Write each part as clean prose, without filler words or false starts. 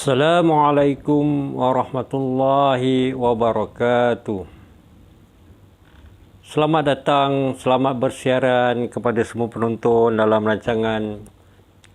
Assalamualaikum warahmatullahi wabarakatuh. Selamat datang, selamat bersiaran kepada semua penonton dalam rancangan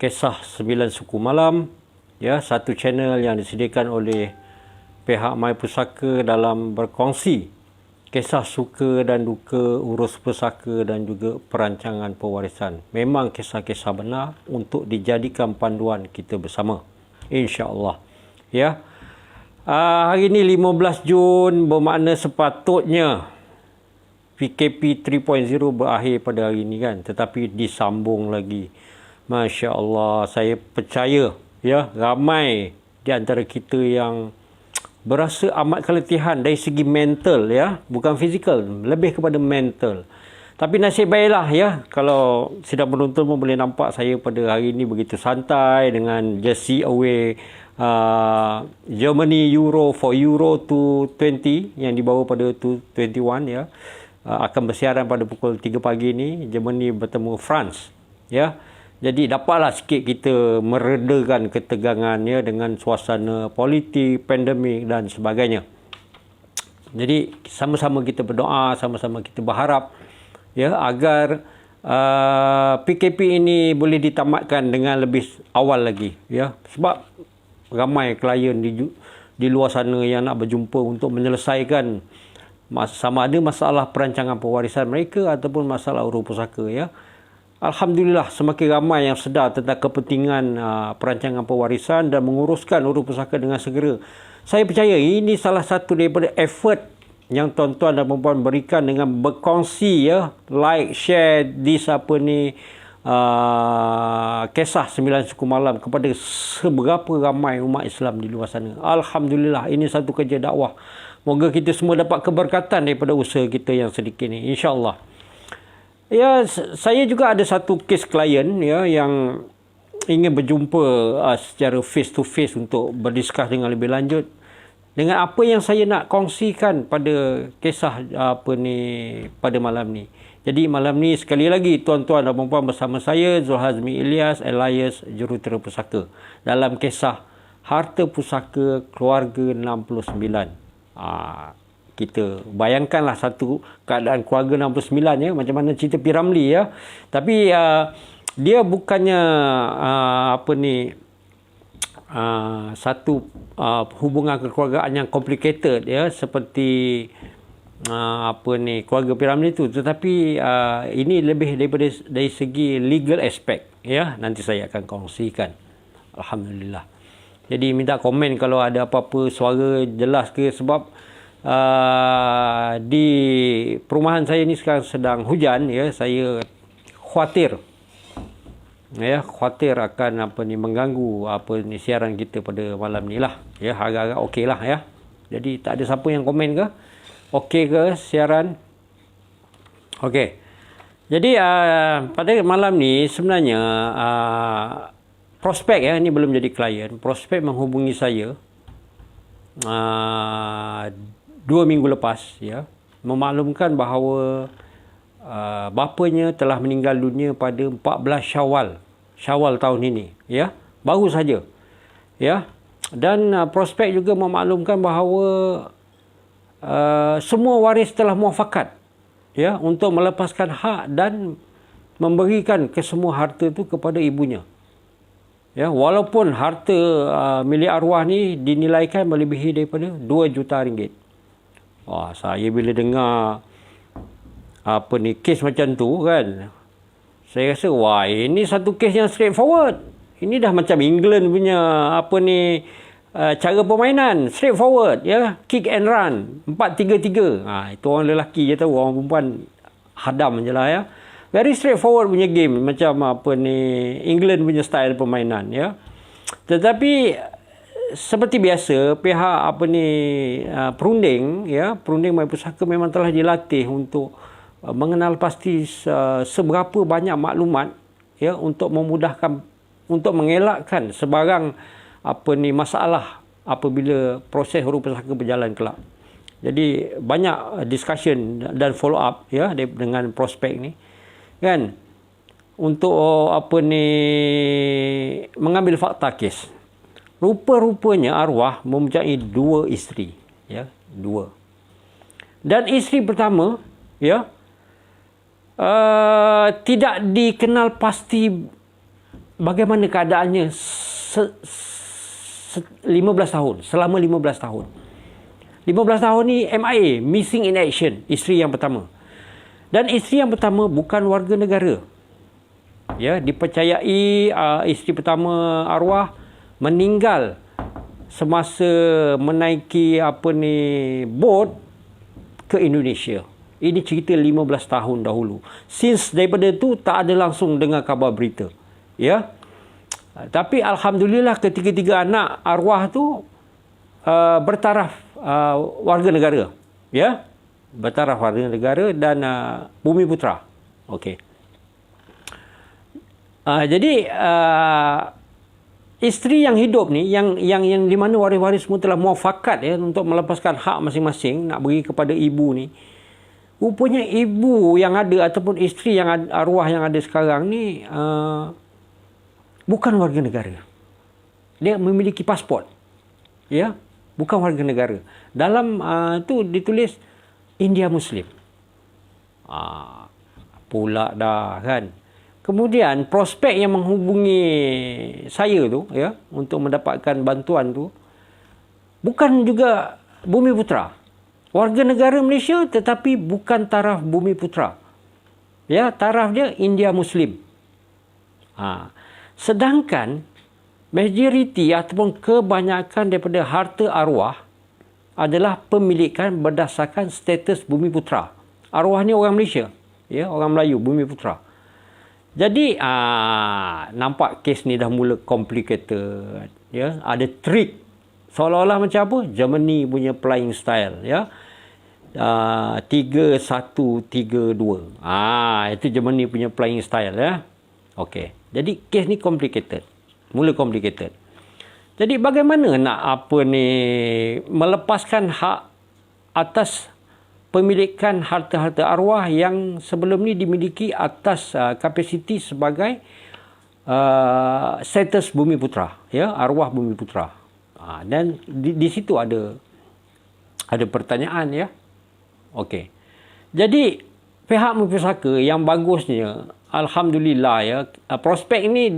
Kisah 9 Suku Malam, ya, satu channel yang disediakan oleh pihak My Pusaka dalam berkongsi kisah suka dan duka urus pusaka dan juga perancangan pewarisan. Memang kisah-kisah benar untuk dijadikan panduan kita bersama, insya-Allah. Ya. Hari ini 15 Jun bermakna sepatutnya PKP 3.0 berakhir pada hari ini kan, tetapi disambung lagi. Masya-Allah, saya percaya ya ramai di antara kita yang berasa amat keletihan dari segi mental, ya, bukan fizikal, lebih kepada mental. Tapi nasib baiklah ya, kalau sedang menonton pun boleh nampak saya pada hari ini begitu santai dengan jersey away Germany Euro for Euro 2020 yang dibawa pada 2021 ya. Akan bersiaran pada pukul 3 pagi ni, Germany bertemu France ya. Jadi dapatlah sikit kita meredakan ketegangan ya dengan suasana politik, pandemik dan sebagainya. Jadi sama-sama kita berdoa, sama-sama kita berharap ya agar PKP ini boleh ditamatkan dengan lebih awal lagi ya, sebab ramai klien di luar sana yang nak berjumpa untuk menyelesaikan sama ada masalah perancangan pewarisan mereka ataupun masalah urus pusaka ya. Alhamdulillah semakin ramai yang sedar tentang kepentingan perancangan pewarisan dan menguruskan urus pusaka dengan segera. Saya percaya ini salah satu daripada effort yang tuan-tuan dan puan-puan berikan dengan berkongsi ya, like, share kisah 9 Suku Malam kepada seberapa ramai umat Islam di luar sana. Alhamdulillah, ini satu kerja dakwah. Moga kita semua dapat keberkatan daripada usaha kita yang sedikit ni, insya-Allah. Ya, saya juga ada satu kes klien ya yang ingin berjumpa secara face to face untuk berdiskus dengan lebih lanjut dengan apa yang saya nak kongsikan pada kisah pada malam ni. Jadi malam ni sekali lagi tuan-tuan dan puan-puan bersama saya Zulhazmi Ilyas alias Jurutera Pusaka dalam kisah Harta Pusaka Keluarga 69. Kita bayangkanlah satu keadaan keluarga 69 ya, macam mana cerita P. Ramlee ya. Tapi dia bukannya satu hubungan kekeluargaan yang complicated ya seperti keluarga P. Ramlee tu, tetapi ini lebih daripada dari segi legal aspect ya. Nanti saya akan kongsikan. Alhamdulillah. Jadi minta komen kalau ada apa-apa suara jelas ke, sebab di perumahan saya ni sekarang sedang hujan ya. Saya khawatir akan mengganggu siaran kita pada malam ni lah ya. Agak-agak okey lah ya. Jadi tak ada siapa yang komen ke, okey ke siaran. Okey, jadi pada malam ni sebenarnya prospek ya, ni belum jadi klien, prospek menghubungi saya 2 minggu lepas ya, memaklumkan bahawa bapanya telah meninggal dunia pada 14 Syawal tahun ini ya, baru saja ya. Dan prospek juga memaklumkan bahawa semua waris telah muafakat ya untuk melepaskan hak dan memberikan kesemua harta itu kepada ibunya ya, walaupun harta milik arwah ni dinilaikan melebihi daripada 2 juta ringgit. Wah, saya bila dengar kes macam tu kan, saya rasa wah, ini satu kes yang straightforward. Ini dah macam England punya cara permainan, straightforward ya, kick and run 4-3-3. Itu orang lelaki je tahu, orang perempuan hadam je lah ya. Very straightforward punya game, macam England punya style permainan ya. Tetapi seperti biasa pihak perunding ya, perunding My Pusaka memang telah dilatih untuk mengenal pasti seberapa banyak maklumat ya untuk memudahkan, untuk mengelakkan sebarang masalah apabila proses urus pusaka berjalan kelak. Jadi banyak discussion dan follow up ya dengan prospek ni kan, untuk mengambil fakta kes. rupa-rupanya arwah mempunyai 2 isteri, ya, 2. Dan isteri pertama, ya, tidak dikenal pasti bagaimana keadaannya 15 tahun, selama 15 tahun. 15 tahun ni MIA, missing in action, isteri yang pertama. Dan isteri yang pertama bukan warga negara. Ya, dipercayai isteri pertama arwah meninggal semasa menaiki bot ke Indonesia. Ini cerita 15 tahun dahulu. Since daripada tu tak ada langsung dengar khabar berita. Ya. Tapi alhamdulillah ketiga-tiga anak arwah tu bertaraf warga negara. Ya. Bertaraf warga negara dan Bumi Putra. Okey. Jadi isteri yang hidup ni yang di mana waris-waris semua telah muafakat, ya, untuk melepaskan hak masing-masing nak bagi kepada ibu ni. Rupanya ibu yang ada ataupun isteri yang arwah yang ada sekarang ni bukan warga negara. Dia memiliki pasport. Ya, bukan warga negara. Dalam tu ditulis India Muslim. Pula dah kan. Kemudian prospek yang menghubungi saya tu, ya, untuk mendapatkan bantuan tu bukan juga Bumi Putra. Warga negara Malaysia tetapi bukan taraf Bumi Putra. Ya, taraf dia India Muslim. Sedangkan majoriti ataupun kebanyakan daripada harta arwah adalah pemilikan berdasarkan status Bumi Putra. Arwah ni orang Malaysia, ya, orang Melayu, Bumi Putra. Jadi nampak kes ni dah mula complicated, ya. Ada trik seolah-olah macam apa? Germany punya flying style, ya. 3-1-3-2. Itu Germany punya flying style, ya. Okey. Jadi kes ni complicated. Mula complicated. Jadi bagaimana nak melepaskan hak atas pemilikan harta-harta arwah yang sebelum ni dimiliki atas kapasiti sebagai status Bumi Putra, ya, arwah Bumi Putra. Dan di situ ada pertanyaan, ya. Okey. Jadi pihak Mempusaka yang bagusnya, alhamdulillah, ya, prospek ini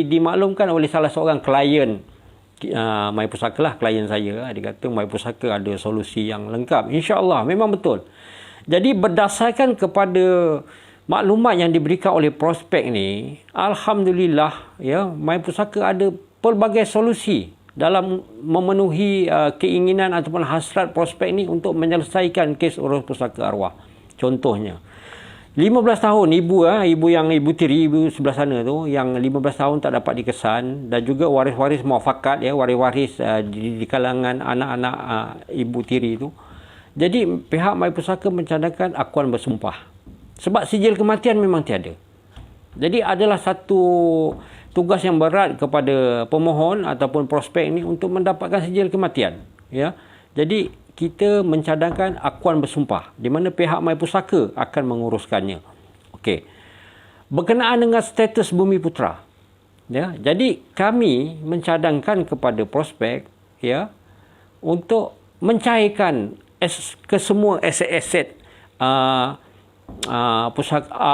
dimaklumkan oleh salah seorang klien My Pusaka lah, klien saya. Dia kata My Pusaka ada solusi yang lengkap. InsyaAllah, memang betul. Jadi berdasarkan kepada maklumat yang diberikan oleh prospek ni, alhamdulillah, ya, My Pusaka ada pelbagai solusi dalam memenuhi keinginan ataupun hasrat prospek ni untuk menyelesaikan kes urus pusaka arwah. Contohnya 15 tahun ibu tiri, ibu sebelah sana tu, yang 15 tahun tak dapat dikesan, dan juga waris-waris muafakat, ya, waris-waris di kalangan anak-anak ibu tiri tu. Jadi pihak My Pusaka mencadangkan akuan bersumpah. Sebab sijil kematian memang tiada. Jadi adalah satu tugas yang berat kepada pemohon ataupun prospek ni untuk mendapatkan sijil kematian, ya. Jadi kita mencadangkan akuan bersumpah di mana pihak My Pusaka akan menguruskannya. Okey. Berkenaan dengan status Bumi Putra, ya. Jadi kami mencadangkan kepada prospek, ya, untuk mencairkan ke semua aset-aset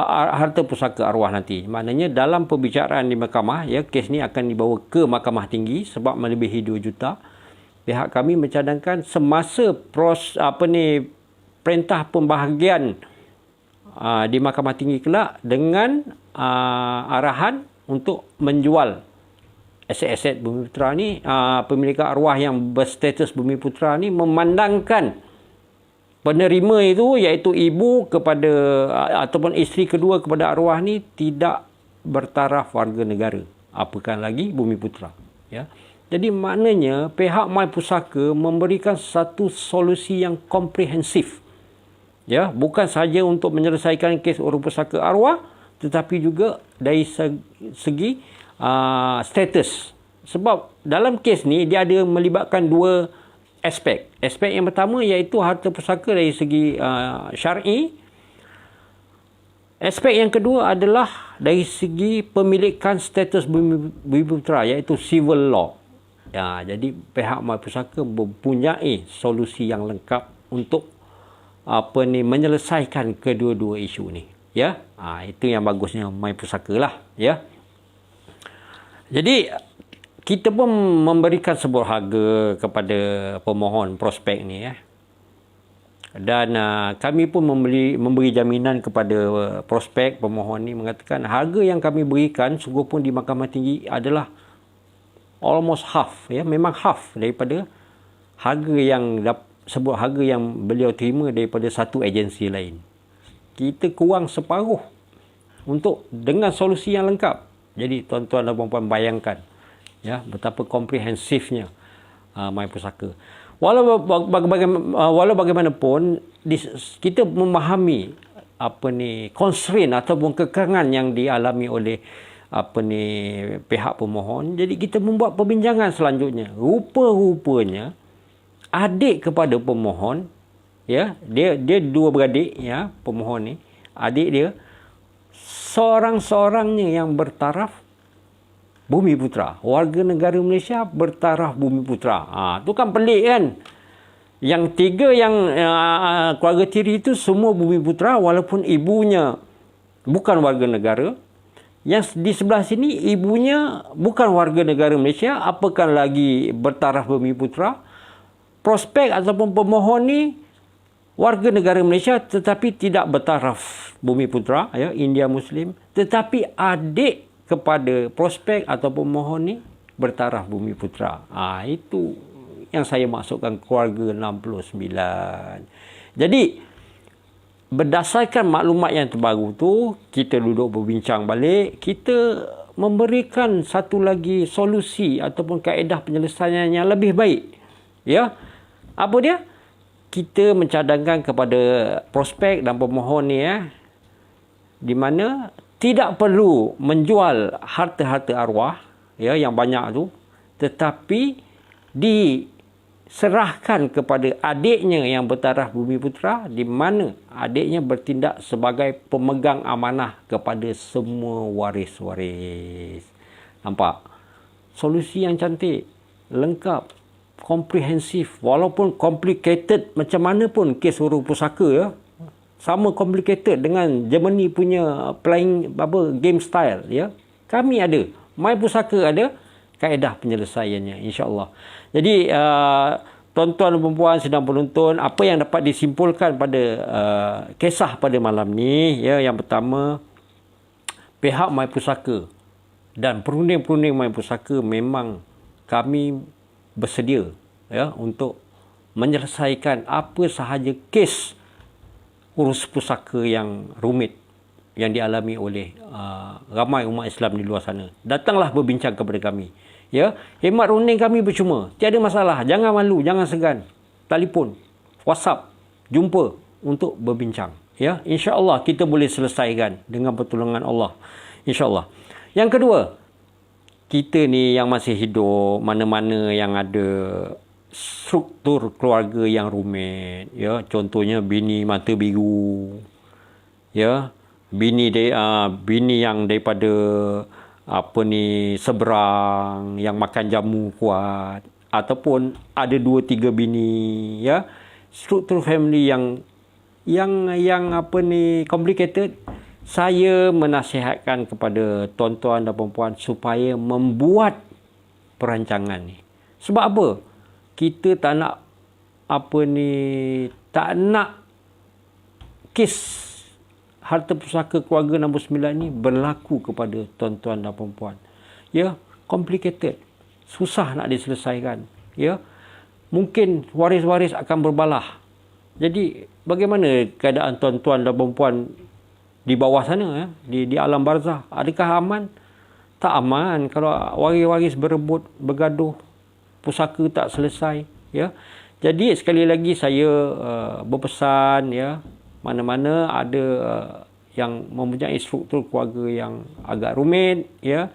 harta pusaka arwah nanti. Maknanya dalam perbicaraan di mahkamah, ya, kes ni akan dibawa ke mahkamah tinggi sebab melebihi 2 juta. Pihak kami mencadangkan semasa perintah pembahagian di mahkamah tinggi kelak dengan arahan untuk menjual aset-aset Bumi Putra ni, pemilikan arwah yang berstatus Bumi Putra ni memandangkan penerima itu iaitu ibu kepada ataupun isteri kedua kepada arwah ni tidak bertaraf warga negara, apakah lagi Bumi Putra, ya. Jadi maknanya pihak My Pusaka memberikan satu solusi yang komprehensif, ya, bukan sahaja untuk menyelesaikan kes urus pusaka arwah tetapi juga dari segi status. Sebab dalam kes ni dia ada melibatkan 2 aspek. Aspek yang pertama iaitu harta pusaka dari segi syar'i. Aspek yang kedua adalah dari segi pemilikan status Bumi Putra iaitu civil law. Ya, jadi pihak My Pusaka mempunyai solusi yang lengkap untuk menyelesaikan kedua-dua isu ni. Ya, itu yang bagusnya My Pusaka lah. Ya, jadi kita pun memberikan sebuah harga kepada pemohon prospek ni, ya. Dan kami pun memberi jaminan kepada prospek pemohon ni, mengatakan harga yang kami berikan sungguh pun di Mahkamah Tinggi adalah almost half, ya, memang half daripada harga yang sebuah harga yang beliau terima daripada satu agensi lain. Kita kurang separuh untuk dengan solusi yang lengkap. Jadi tuan-tuan dan puan-puan bayangkan, ya, betapa komprehensifnya My Pusaka. Walau bagaimanapun kita memahami constraint ataupun kekangan yang dialami oleh pihak pemohon. Jadi kita membuat perbincangan selanjutnya. Rupa-rupanya adik kepada pemohon, ya, dia dua beradik, ya, pemohon ni, adik dia seorang-seorangnya yang bertaraf Bumiputra, warga negara Malaysia bertaraf Bumiputra. Tu kan pelik kan? Yang tiga yang keluarga tiri itu semua Bumiputra walaupun ibunya bukan warga negara. Yang di sebelah sini ibunya bukan warga negara Malaysia, apakah lagi bertaraf Bumiputra. Prospek ataupun pemohon ni warga negara Malaysia tetapi tidak bertaraf Bumiputra, ya, India Muslim, tetapi adik kepada prospek atau pemohon ni bertaraf Bumiputra. Itu yang saya maksudkan keluarga 69. Jadi berdasarkan maklumat yang terbaru tu, kita duduk berbincang balik, kita memberikan satu lagi solusi ataupun kaedah penyelesaian yang lebih baik. Ya. Apa dia? Kita mencadangkan kepada prospek dan pemohon ni, ya, di mana tidak perlu menjual harta-harta arwah, ya, yang banyak tu, tetapi diserahkan kepada adiknya yang bertaraf Bumiputra, di mana adiknya bertindak sebagai pemegang amanah kepada semua waris-waris. Nampak? Solusi yang cantik, lengkap, komprehensif, walaupun complicated macam mana pun kes huruf pusaka, ya. Sama complicated dengan Germany punya playing game style, ya. Kami ada, My Pusaka ada kaedah penyelesaiannya, insya-Allah. Jadi tuan-tuan dan puan-puan sedang penonton, apa yang dapat disimpulkan pada kisah pada malam ni, ya, yang pertama, pihak My Pusaka dan perunding-perunding My Pusaka memang kami bersedia, ya, untuk menyelesaikan apa sahaja kes urus pusaka yang rumit yang dialami oleh ramai umat Islam di luar sana. Datanglah berbincang kepada kami. Ya, khidmat runding kami percuma. Tiada masalah. Jangan malu, jangan segan. Telefon, WhatsApp, jumpa untuk berbincang. Ya, insya-Allah kita boleh selesaikan dengan pertolongan Allah. Insya-Allah. Yang kedua, kita ni yang masih hidup, mana-mana yang ada struktur keluarga yang rumit, ya, contohnya bini mata biru, ya, bini yang daripada seberang yang makan jamu kuat, ataupun ada 2-3 bini, ya, struktur family yang complicated. Saya menasihatkan kepada tuan-tuan dan puan-puan supaya membuat perancangan ni. Sebab apa? Kita tak nak tak nak kes harta pusaka keluarga nombor 9 ni berlaku kepada tuan-tuan dan puan-puan. Ya, complicated. Susah nak diselesaikan. Ya. Mungkin waris-waris akan berbalah. Jadi, bagaimana keadaan tuan-tuan dan puan-puan di bawah sana, ya, di alam barzah? Adakah aman? Tak aman kalau waris-waris berebut, bergaduh, pusaka tak selesai, ya. Jadi sekali lagi saya berpesan, ya, mana-mana ada yang mempunyai struktur keluarga yang agak rumit, ya,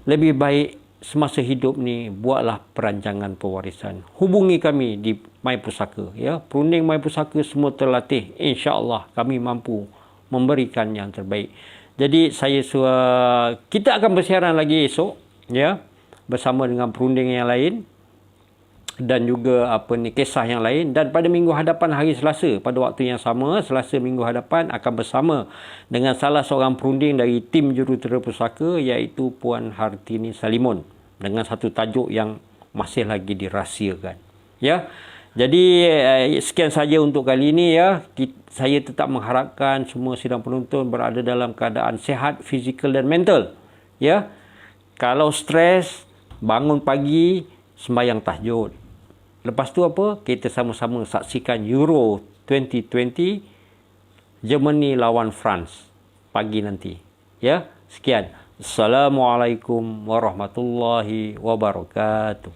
lebih baik semasa hidup ni buatlah perancangan pewarisan. Hubungi kami di My Pusaka, ya. Perunding My Pusaka semua terlatih. Insya-Allah kami mampu memberikan yang terbaik. Jadi kita akan bersiaran lagi esok, ya. bersama dengan perunding yang lain dan juga kisah yang lain. Dan pada minggu hadapan hari Selasa, pada waktu yang sama, Selasa minggu hadapan akan bersama dengan salah seorang perunding dari tim Jurutera Pusaka, iaitu Puan Hartini Salimun, dengan satu tajuk yang masih lagi dirahsiakan. Ya. Jadi sekian saja untuk kali ini ya. Saya tetap mengharapkan semua sidang penonton berada dalam keadaan sihat fizikal dan mental. Ya. Kalau stres, bangun pagi, sembahyang tahajud. Lepas tu kita sama-sama saksikan Euro 2020 Germany lawan France pagi nanti. Ya, sekian. Assalamualaikum warahmatullahi wabarakatuh.